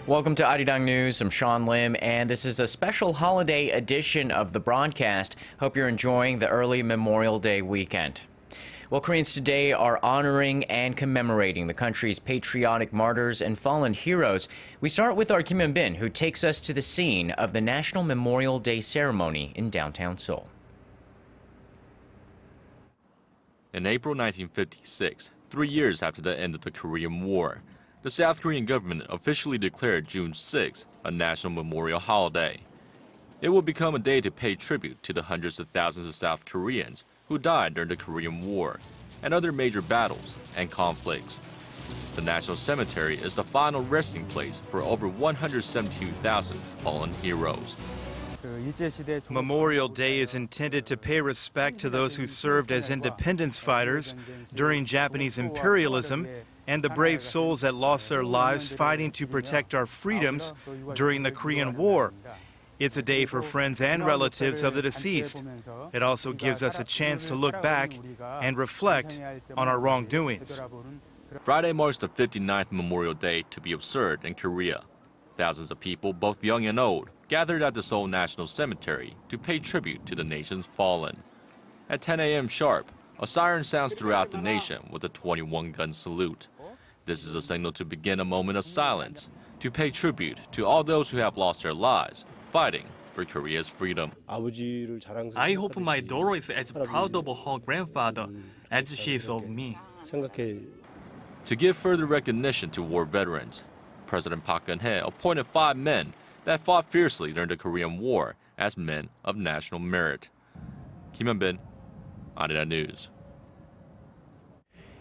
Welcome to Arirang News. I'm Sean Lim, and this is a special holiday edition of the broadcast. Hope you're enjoying the early Memorial Day weekend. Well, Koreans today are honoring and commemorating the country's patriotic martyrs and fallen heroes. We start with our Kim Hyun-bin, who takes us to the scene of the National Memorial Day ceremony in downtown Seoul. In April 1956, 3 years after the end of the Korean War, the South Korean government officially declared June 6 a national memorial holiday. It will become a day to pay tribute to the hundreds of thousands of South Koreans who died during the Korean War and other major battles and conflicts. The National Cemetery is the final resting place for over 172,000 fallen heroes. Memorial Day is intended to pay respect to those who served as independence fighters during Japanese imperialism and the brave souls that lost their lives fighting to protect our freedoms during the Korean War. It's a day for friends and relatives of the deceased. It also gives us a chance to look back and reflect on our wrongdoings. Friday marks the 59th Memorial Day to be observed in Korea. Thousands of people, both young and old, gathered at the Seoul National Cemetery to pay tribute to the nation's fallen. At 10 a.m. sharp, a siren sounds throughout the nation with a 21-gun salute. This is a signal to begin a moment of silence, to pay tribute to all those who have lost their lives fighting for Korea's freedom. I hope my daughter is as proud of her grandfather as she is of me. To give further recognition to war veterans, President Park Geun-hye appointed 5 men that fought fiercely during the Korean War as men of national merit. Kim Hyun-bin, Arirang News.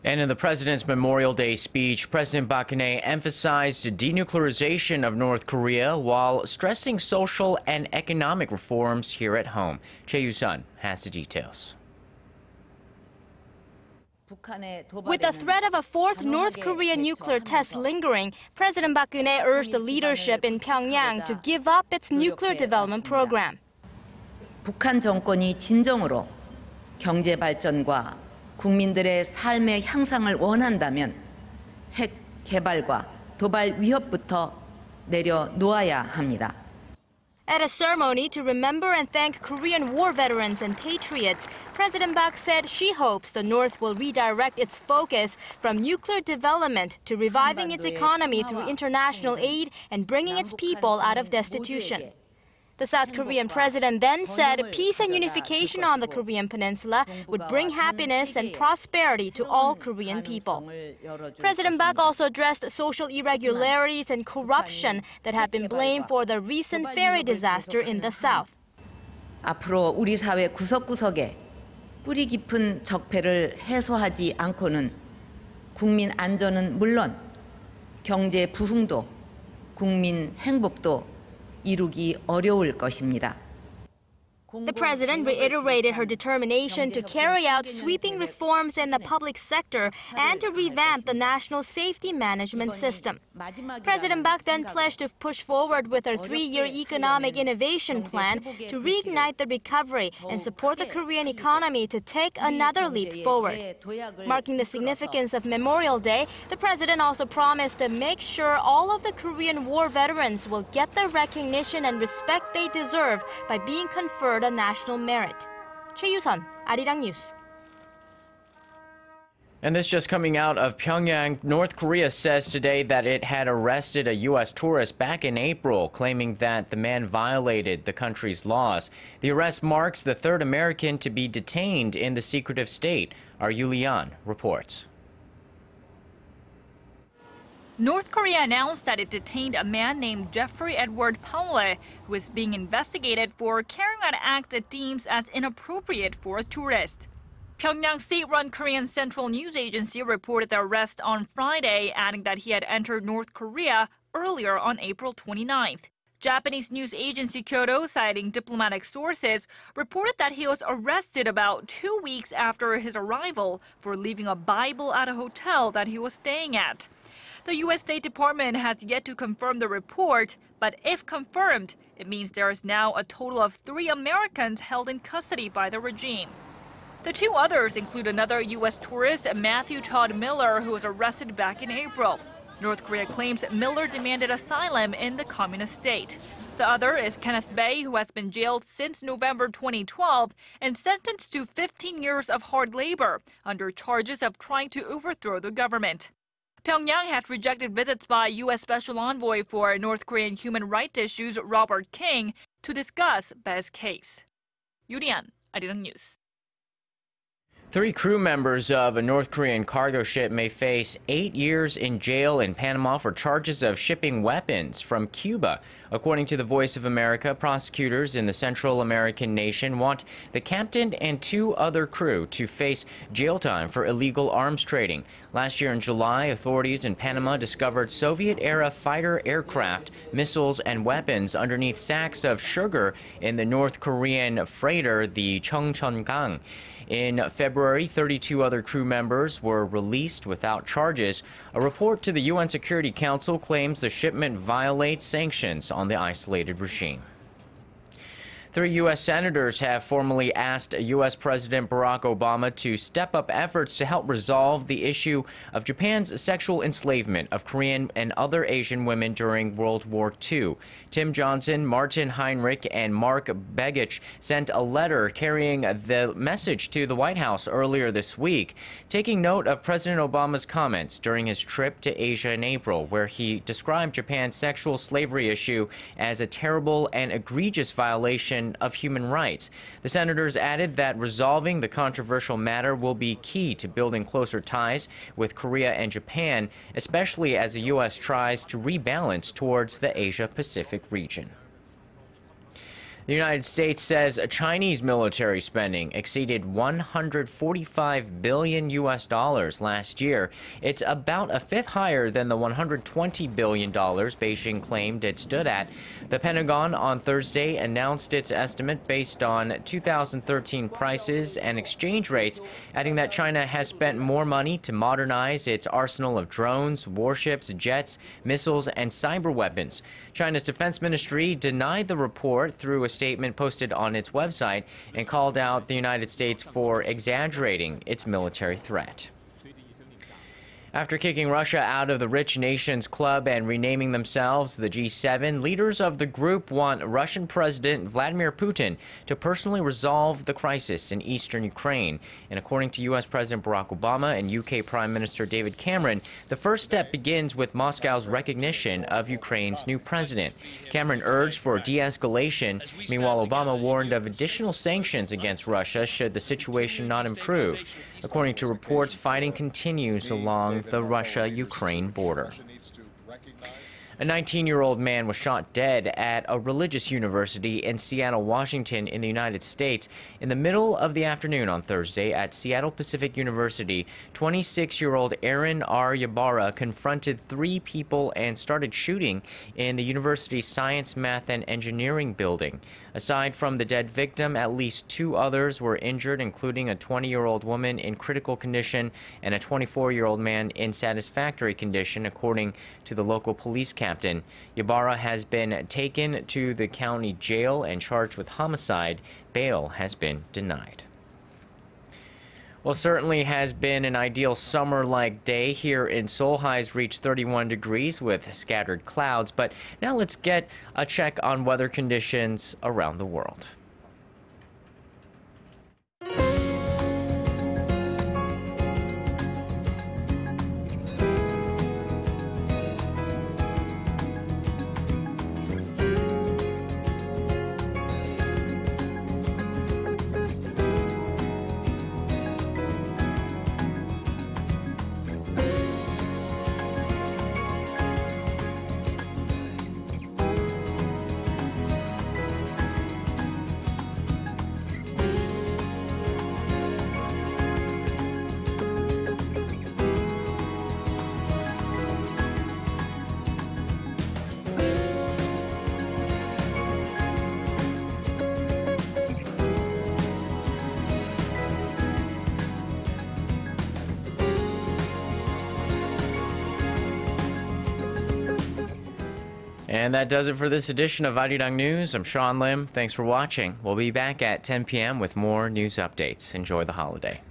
And in the president's Memorial Day speech, President Park Geun-hye emphasized denuclearization of North Korea while stressing social and economic reforms here at home. Choi Yu-sun has the details. With the threat of a fourth North Korean nuclear test lingering, President Park Geun-hye urged the leadership in Pyongyang to give up its nuclear development program. 북한 정권이 진정으로 경제 발전과 국민들의 삶의 향상을 원한다면 핵 개발과 도발 위협부터 내려놓아야 합니다. At a ceremony to remember and thank Korean war veterans and patriots, President Park said she hopes the North will redirect its focus from nuclear development to reviving its economy through international aid and bringing its people out of destitution. The South Korean president then said peace and unification on the Korean peninsula would bring happiness and prosperity to all Korean people. President Park also addressed social irregularities and corruption that have been blamed for the recent ferry disaster in the South. 앞으로 우리 사회 구석구석에 뿌리 깊은 적폐를 해소하지 않고는 국민 안전은 물론 경제 부흥도 국민 행복도 이루기 어려울 것입니다. The president reiterated her determination to carry out sweeping reforms in the public sector and to revamp the national safety management system. President Park then pledged to push forward with her 3-year economic innovation plan to reignite the recovery and support the Korean economy to take another leap forward. Marking the significance of Memorial Day, the president also promised to make sure all of the Korean war veterans will get the recognition and respect they deserve by being conferred a national merit. Choi Yu-sun, Arirang News. And this just coming out of Pyongyang. North Korea says today that it had arrested a U.S. tourist back in April, claiming that the man violated the country's laws. The arrest marks the third American to be detained in the secretive state. Our Yu Lian reports. North Korea announced that it detained a man named Jeffrey Edward Paule, who is being investigated for carrying out acts it deems as inappropriate for a tourist. Pyongyang state-run Korean Central News Agency reported the arrest on Friday, adding that he had entered North Korea earlier on April 29th. Japanese news agency Kyodo, citing diplomatic sources, reported that he was arrested about 2 weeks after his arrival for leaving a Bible at a hotel that he was staying at. The U.S. State Department has yet to confirm the report, but if confirmed, it means there is now a total of 3 Americans held in custody by the regime. The 2 others include another U.S. tourist, Matthew Todd Miller, who was arrested back in April. North Korea claims Miller demanded asylum in the communist state. The other is Kenneth Bae, who has been jailed since November 2012 and sentenced to 15 years of hard labor under charges of trying to overthrow the government. Pyongyang has rejected visits by U.S. Special Envoy for North Korean human rights issues Robert King to discuss Bae's case. Yurian, Arirang News. 3 crew members of a North Korean cargo ship may face 8 years in jail in Panama for charges of shipping weapons from Cuba. According to the Voice of America, prosecutors in the Central American nation want the captain and 2 other crew to face jail time for illegal arms trading. Last year in July, authorities in Panama discovered Soviet-era fighter aircraft, missiles, and weapons underneath sacks of sugar in the North Korean freighter, the Cheongcheongang. In February, 32 other crew members were released without charges. A report to the UN Security Council claims the shipment violates sanctions on the isolated regime. 3 U.S. senators have formally asked U.S. President Barack Obama to step up efforts to help resolve the issue of Japan's sexual enslavement of Korean and other Asian women during World War II. Tim Johnson, Martin Heinrich, and Mark Begich sent a letter carrying the message to the White House earlier this week, taking note of President Obama's comments during his trip to Asia in April, where he described Japan's sexual slavery issue as a terrible and egregious violation of human rights. The senators added that resolving the controversial matter will be key to building closer ties with Korea and Japan, especially as the U.S. tries to rebalance towards the Asia-Pacific region. The United States says Chinese military spending exceeded $145 billion last year. It's about a fifth higher than the $120 billion Beijing claimed it stood at. The Pentagon on Thursday announced its estimate based on 2013 prices and exchange rates, adding that China has spent more money to modernize its arsenal of drones, warships, jets, missiles, and cyber weapons. China's defense ministry denied the report through a statement posted on its website and called out the United States for exaggerating its military threat. After kicking Russia out of the Rich Nations Club and renaming themselves the G7, leaders of the group want Russian President Vladimir Putin to personally resolve the crisis in eastern Ukraine. And according to U.S. President Barack Obama and UK Prime Minister David Cameron, the first step begins with Moscow's recognition of Ukraine's new president. Cameron urged for de-escalation. Meanwhile, Obama warned of additional sanctions against Russia should the situation not improve. According to reports, fighting continues along the Russia-Ukraine border. A 19-year-old man was shot dead at a religious university in Seattle, Washington, in the United States in the middle of the afternoon on Thursday at Seattle Pacific University. 26-year-old Aaron R. Ybarra confronted 3 people and started shooting in the university's Science, Math, and Engineering building. Aside from the dead victim, at least 2 others were injured, including a 20-year-old woman in critical condition and a 24-year-old man in satisfactory condition, according to the local police captain. Ybarra has been taken to the county jail and charged with homicide. Bail has been denied. Well, certainly has been an ideal summer-like day here in Seoul. Highs reached 31 degrees with scattered clouds. But now let's get a check on weather conditions around the world. And that does it for this edition of Arirang News. I'm Sean Lim. Thanks for watching. We'll be back at 10 p.m. with more news updates. Enjoy the holiday.